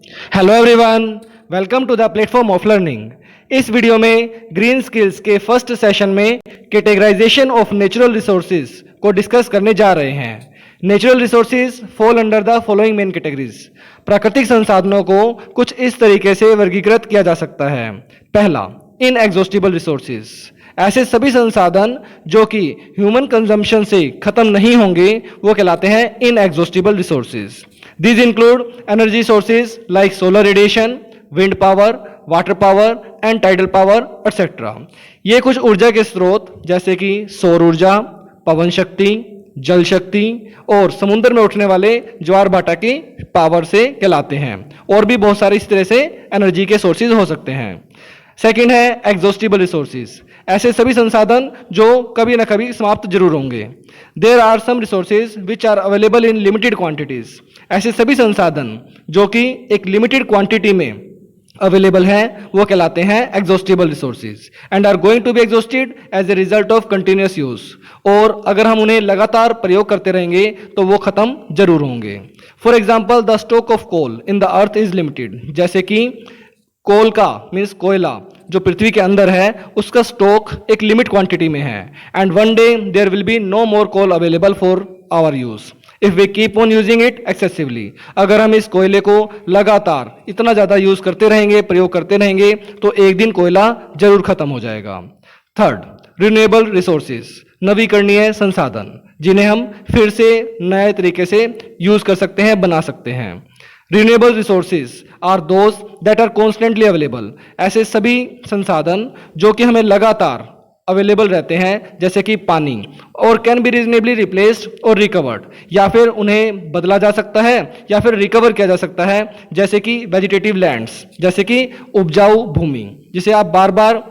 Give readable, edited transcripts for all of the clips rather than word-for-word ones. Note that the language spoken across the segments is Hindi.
Hello everyone, welcome to the platform of learning. इस वीडियो में ग्रीन स्किल्स के फर्स्ट सेशन में कैटेगराइजेशन ऑफ नेचुरल रिसोर्सेज को डिस्कस करने जा रहे हैं। Natural resources fall under the following main categories. प्राकृतिक संसाधनों को कुछ इस तरीके से वर्गीकृत किया जा सकता है। पहला, इनएग्जॉस्टिबल रिसोर्सेज, ऐसे सभी संसाधन जो कि ह्यूमन कंजम्पशन से खत्म नहीं होंगे वो कहलाते हैं inexhaustible resources. These include energy sources like solar radiation, wind power, water power and tidal power, etc. ये कुछ ऊर्जा के स्रोत जैसे कि सौर ऊर्जा, पवन शक्ति, जल शक्ति और समुद्र में उठने वाले ज्वार भाटा की पावर से कहलाते हैं। और भी बहुत सारे इस तरह से एनर्जी के सोर्सेज हो सकते हैं। सेकेंड है एग्जॉस्टिबल रिसोर्सेज, ऐसे सभी संसाधन जो कभी ना कभी समाप्त जरूर होंगे। There are some resources which are available in limited quantities, ऐसे सभी संसाधन जो कि एक लिमिटेड क्वांटिटी में अवेलेबल हैं वो कहलाते हैं exhaustible resources and are going to be exhausted as a result of continuous use. और अगर हम उन्हें लगातार प्रयोग करते रहेंगे तो वो खत्म जरूर होंगे। For example, the stock of coal in the earth is limited, जैसे कि कोल का मीन्स कोयला जो पृथ्वी के अंदर है उसका स्टॉक एक लिमिट क्वांटिटी में है and one day there will be no more coal available for our use if we keep on using it excessively. अगर हम इस कोयले को लगातार इतना ज़्यादा यूज करते रहेंगे, प्रयोग करते रहेंगे तो एक दिन कोयला जरूर खत्म हो जाएगा। थर्ड, रिन्यूएबल रिसोर्सेज, नवीकरणीय संसाधन जिन्हें हम फिर से नए तरीके से यूज कर सकते हैं, बना सकते हैं। Renewable resources are those that are constantly available, ऐसे सभी संसाधन जो कि हमें लगातार अवेलेबल रहते हैं जैसे कि पानी, और कैन बी रीजनेबली रिप्लेस्ड और रिकवर्ड, या फिर उन्हें बदला जा सकता है या फिर रिकवर किया जा सकता है, जैसे कि वेजिटेटिव लैंड्स, जैसे कि उपजाऊ भूमि जिसे आप बार बार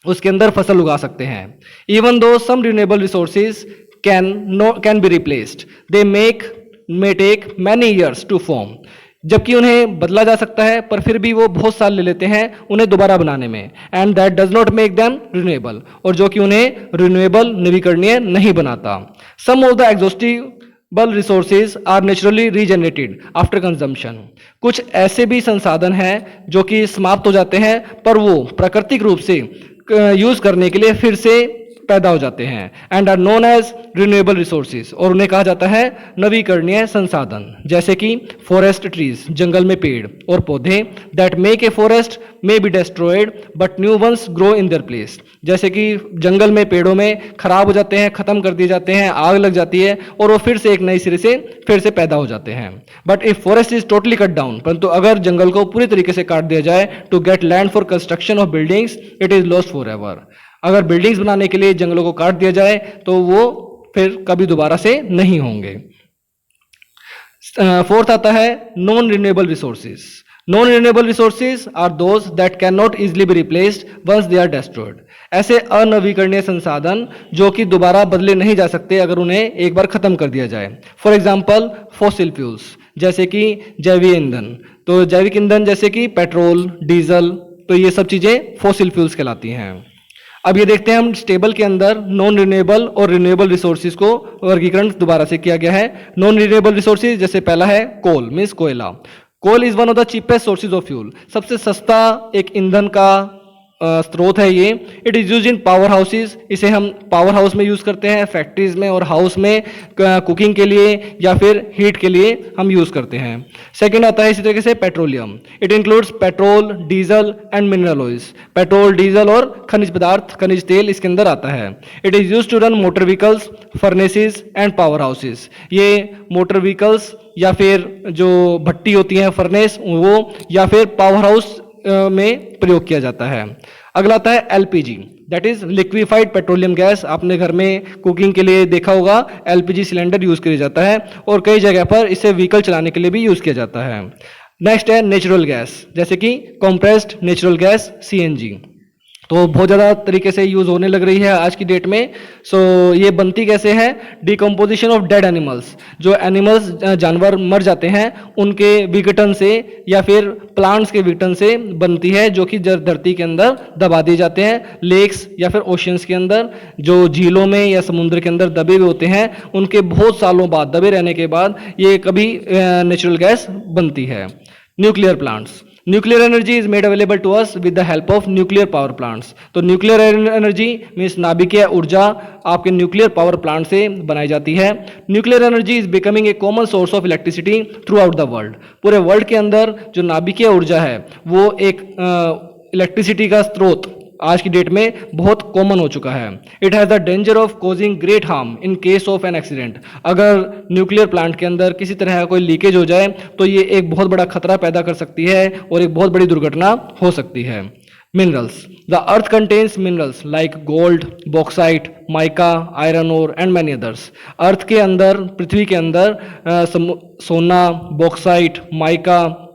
उसके अंदर फसल उगा सकते हैं। Even though some renewable resources can be replaced, they may take many years to form, जबकि उन्हें बदला जा सकता है पर फिर भी वो बहुत साल ले लेते हैं उन्हें दोबारा बनाने में, and that does not make them renewable, और जो कि उन्हें रिन्यूएबल नवीकरणीय नहीं बनाता। Some of the exhaustible resources are naturally regenerated after consumption, कुछ ऐसे भी संसाधन हैं जो कि समाप्त हो जाते हैं पर वो प्राकृतिक रूप से यूज करने के लिए फिर से पैदा हो जाते हैं and are known as renewable resources, और उन्हें कहा जाता है नवीकरणीय संसाधन। जैसे कि फॉरेस्ट ट्रीज, जंगल में पेड़ और पौधे, that make a forest may be destroyed but new ones grow in their place, जैसे कि जंगल में पेड़ों में खराब हो जाते हैं, खत्म कर दिए जाते हैं, आग लग जाती है और वो फिर से एक नई सिरे से फिर से पैदा हो जाते हैं। But if forest is totally cut down, परंतु अगर जंगल को पूरी तरीके से काट दिया जाए to get land for construction of buildings, it is lost forever. अगर बिल्डिंग्स बनाने के लिए जंगलों को काट दिया जाए तो वो फिर कभी दोबारा से नहीं होंगे। फोर्थ आता है non renewable resources. Non renewable resources are those that can not easily be replaced once they are destroyed, ऐसे अनवीकरणीय संसाधन जो कि दोबारा बदले नहीं जा सकते अगर उन्हें एक बार खत्म कर दिया जाए। फॉर एग्जाम्पल, फॉसिल फ्यूल्स, जैसे कि जैविक ईंधन, तो जैविक ईंधन जैसे कि पेट्रोल, डीजल, तो ये सब चीजें फॉसिल फ्यूल्स कहलाती हैं। अब ये देखते हैं हम टेबल के अंदर नॉन रिन्यूएबल और रिन्यूएबल रिसोर्सेज को वर्गीकरण दोबारा से किया गया है। नॉन रिन्यूएबल रिसोर्सेज जैसे पहला है कोल मीन्स कोयला। Coal is one of the cheapest sources of fuel, सबसे सस्ता एक ईंधन का स्रोत है ये। It is use in power houses, इसे हम पावर हाउस में यूज करते हैं, फैक्ट्रीज में और हाउस में कुकिंग के लिए या फिर हीट के लिए हम यूज करते हैं। सेकंड आता है इसी तरीके से petroleum. It includes petrol, diesel and mineral oils, petrol, diesel और खनिज पदार्थ, खनिज तेल इसके अंदर आता है। It is use to run motor vehicles, furnaces and power houses, ये मोटर व्हीकल्स या फिर जो भट्टी होती है फर्नेस वो, या फिर पावर हाउस में प्रयोग किया जाता है। अगला आता है LPG, that is liquefied petroleum gas. आपने घर में कुकिंग के लिए देखा होगा एलपीजी सिलेंडर यूज किया जाता है और कई जगह पर इसे व्हीकल चलाने के लिए भी यूज किया जाता है। नेक्स्ट है नेचुरल गैस, जैसे कि कंप्रेस्ड नेचुरल गैस सीएनजी, तो बहुत ज़्यादा तरीके से यूज़ होने लग रही है आज की डेट में। ये बनती कैसे है? डिकम्पोजिशन ऑफ डेड एनिमल्स, जो एनिमल्स जानवर मर जाते हैं उनके विघटन से या फिर प्लांट्स के विघटन से बनती है, जो कि धरती के अंदर दबा दिए जाते हैं। लेक्स या फिर ओशियंस के अंदर, जो झीलों में या समुद्र के अंदर दबे हुए होते हैं, उनके बहुत सालों बाद दबे रहने के बाद ये कभी नेचुरल गैस बनती है। Nuclear plants, nuclear energy is made available to us with the help of nuclear power plants. तो न्यूक्लियर एनर्जी मीन्स नाभिकीय ऊर्जा आपके न्यूक्लियर पावर प्लांट से बनाई जाती है। Nuclear energy is becoming a common source of electricity through out the world. पूरे वर्ल्ड के अंदर जो नाभिकीय ऊर्जा है वो एक इलेक्ट्रिसिटी का स्रोत आज की डेट में बहुत कॉमन हो चुका है। It has the danger of causing great harm in case of an accident. अगर न्यूक्लियर प्लांट के अंदर किसी तरह का कोई लीकेज हो जाए तो ये एक बहुत बड़ा खतरा पैदा कर सकती है और एक बहुत बड़ी दुर्घटना हो सकती है। Minerals, the earth contains minerals like gold, bauxite, mica, iron ore and many others. Earth के अंदर, पृथ्वी के अंदर सोना, बॉक्साइट, माइका,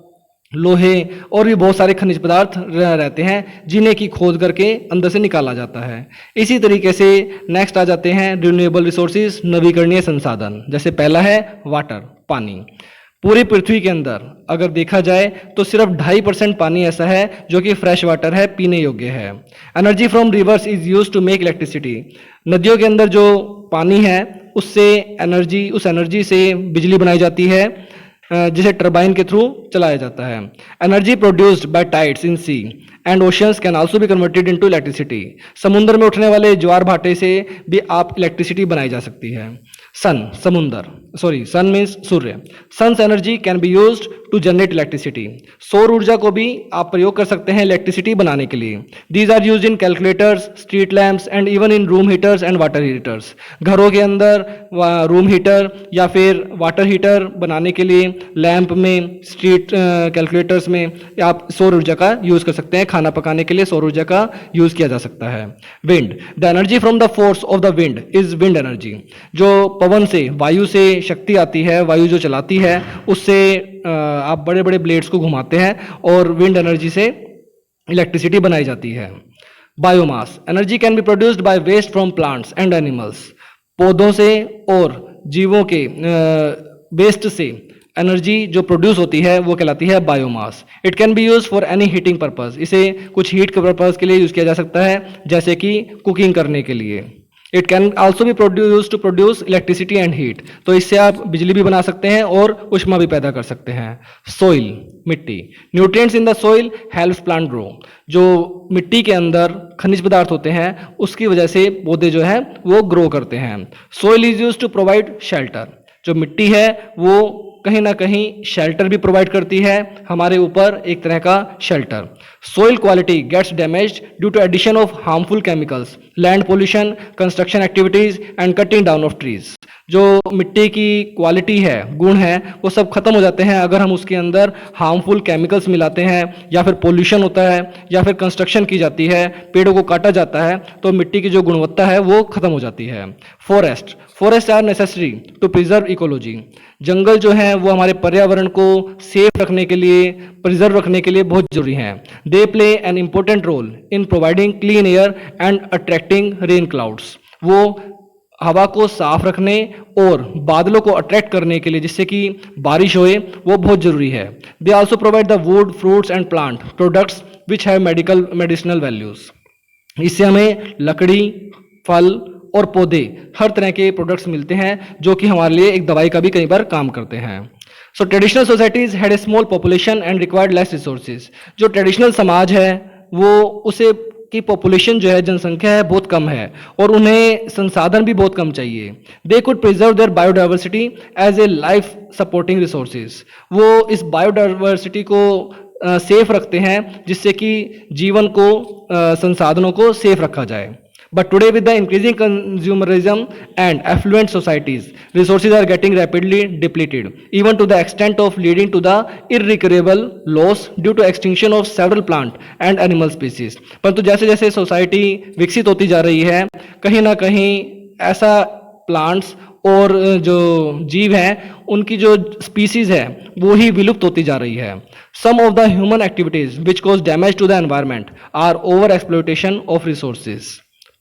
लोहे और भी बहुत सारे खनिज पदार्थ रहते हैं जिन्हें की खोद करके अंदर से निकाला जाता है। इसी तरीके से नेक्स्ट आ जाते हैं रिन्यूएबल रिसोर्सेज, नवीकरणीय संसाधन। जैसे पहला है वाटर, पानी। पूरी पृथ्वी के अंदर अगर देखा जाए तो सिर्फ 2.5% पानी ऐसा है जो कि फ्रेश वाटर है, पीने योग्य है। Energy from rivers is use to make electricity. नदियों के अंदर जो पानी है उससे उस एनर्जी से बिजली बनाई जाती है जिसे टरबाइन के थ्रू चलाया जाता है। Energy produced by tides in sea and oceans can also be converted into electricity. समुद्र में उठने वाले ज्वार भाटे से भी आप इलेक्ट्रिसिटी बनाई जा सकती है। सन मीन्स सूर्य। Sun's energy can be used to generate electricity. सौर ऊर्जा को भी आप प्रयोग कर सकते हैं इलेक्ट्रिसिटी बनाने के लिए। These are used in calculators, street lamps and even in room heaters and water heaters. घरों के अंदर रूम हीटर या फिर वाटर हीटर बनाने के लिए, लैंप में, स्ट्रीट कैलकुलेटर्स में आप सौर ऊर्जा का यूज कर सकते हैं। खाना पकाने के लिए सौर ऊर्जा का यूज किया जा सकता है। Wind, the energy from the force of the wind is wind energy. जो पवन से, वायु से शक्ति आती है, वायु जो चलाती है उससे आप बड़े बड़े ब्लेड्स को घुमाते हैं और विंड एनर्जी से इलेक्ट्रिसिटी बनाई जाती है। Biomass, energy can be produced by waste from plants and animals. पौधों से और जीवों के वेस्ट से एनर्जी जो प्रोड्यूस होती है वो कहलाती है biomass. It can be use for any heating purpose. इसे कुछ हीट के पर्पज के लिए यूज किया जा सकता है, जैसे कि कुकिंग करने के लिए। It can also be produce to produce electricity and heat. तो इससे आप बिजली भी बना सकते हैं और ऊष्मा भी पैदा कर सकते हैं। सोइल, मिट्टी। Nutrients in the soil helps plant grow. जो मिट्टी के अंदर खनिज पदार्थ होते हैं उसकी वजह से पौधे जो है वो ग्रो करते हैं। Soil is use to provide shelter. जो मिट्टी है वो कहीं ना कहीं शेल्टर भी प्रोवाइड करती है, हमारे ऊपर एक तरह का shelter. Soil quality gets damaged due to addition of harmful chemicals, land pollution, construction activities and cutting down of trees. जो मिट्टी की क्वालिटी है, गुण है, वो सब खत्म हो जाते हैं अगर हम उसके अंदर हार्मफुल केमिकल्स मिलाते हैं, या फिर पोल्यूशन होता है, या फिर कंस्ट्रक्शन की जाती है, पेड़ों को काटा जाता है, तो मिट्टी की जो गुणवत्ता है वो खत्म हो जाती है। Forest are necessary to preserve ecology. जंगल जो है वो हमारे पर्यावरण को सेफ रखने के लिए, प्रिजर्व रखने के लिए बहुत जरूरी हैं। They play an important role in providing clean air and attracting rain clouds. वो हवा को साफ रखने और बादलों को अट्रैक्ट करने के लिए, जिससे कि बारिश होए, वो बहुत जरूरी है। They also provide the wood, fruits and plant products which have medicinal values. इससे हमें लकड़ी, फल और पौधे, हर तरह के प्रोडक्ट्स मिलते हैं जो कि हमारे लिए एक दवाई का भी कई बार काम करते हैं। सो traditional societies had a small population and required less resources. जो ट्रेडिशनल समाज है वो उसे की पॉपुलेशन जो है, जनसंख्या है, बहुत कम है और उन्हें संसाधन भी बहुत कम चाहिए। They could preserve their biodiversity as a life supporting resources. वो इस बायोडाइवर्सिटी को सेफ रखते हैं जिससे कि जीवन को, संसाधनों को सेफ रखा जाए। But today with the increasing consumerism and affluent societies, resources are getting rapidly depleted, even to the extent of leading to the irrecoverable loss due to extinction of several plant and animal species. परंतु जैसे जैसे सोसाइटी विकसित होती जा रही है, कहीं ना कहीं ऐसा प्लांट्स और जो जीव हैं उनकी जो स्पीसीज है वो ही विलुप्त होती जा रही है। Some of the human activities which cause damage to the environment are over exploitation of resources.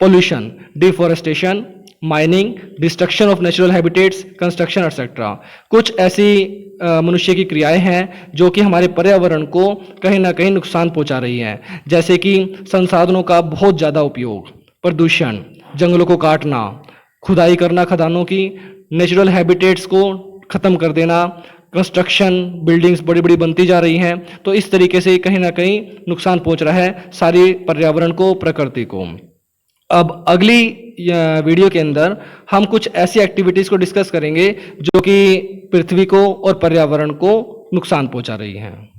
Pollution, deforestation, mining, destruction of natural habitats, construction etc. कुछ ऐसी मनुष्य की क्रियाएं हैं जो कि हमारे पर्यावरण को कहीं ना कहीं नुकसान पहुंचा रही हैं, जैसे कि संसाधनों का बहुत ज़्यादा उपयोग, प्रदूषण, जंगलों को काटना, खुदाई करना खदानों की, नेचुरल हैबिटेट्स को ख़त्म कर देना, कंस्ट्रक्शन, बिल्डिंग्स बड़ी बड़ी बनती जा रही हैं, तो इस तरीके से कहीं ना कहीं नुकसान पहुंच रहा है सारी पर्यावरण को, प्रकृति को। अब अगली वीडियो के अंदर हम कुछ ऐसी एक्टिविटीज को डिस्कस करेंगे जो कि पृथ्वी को और पर्यावरण को नुकसान पहुंचा रही हैं।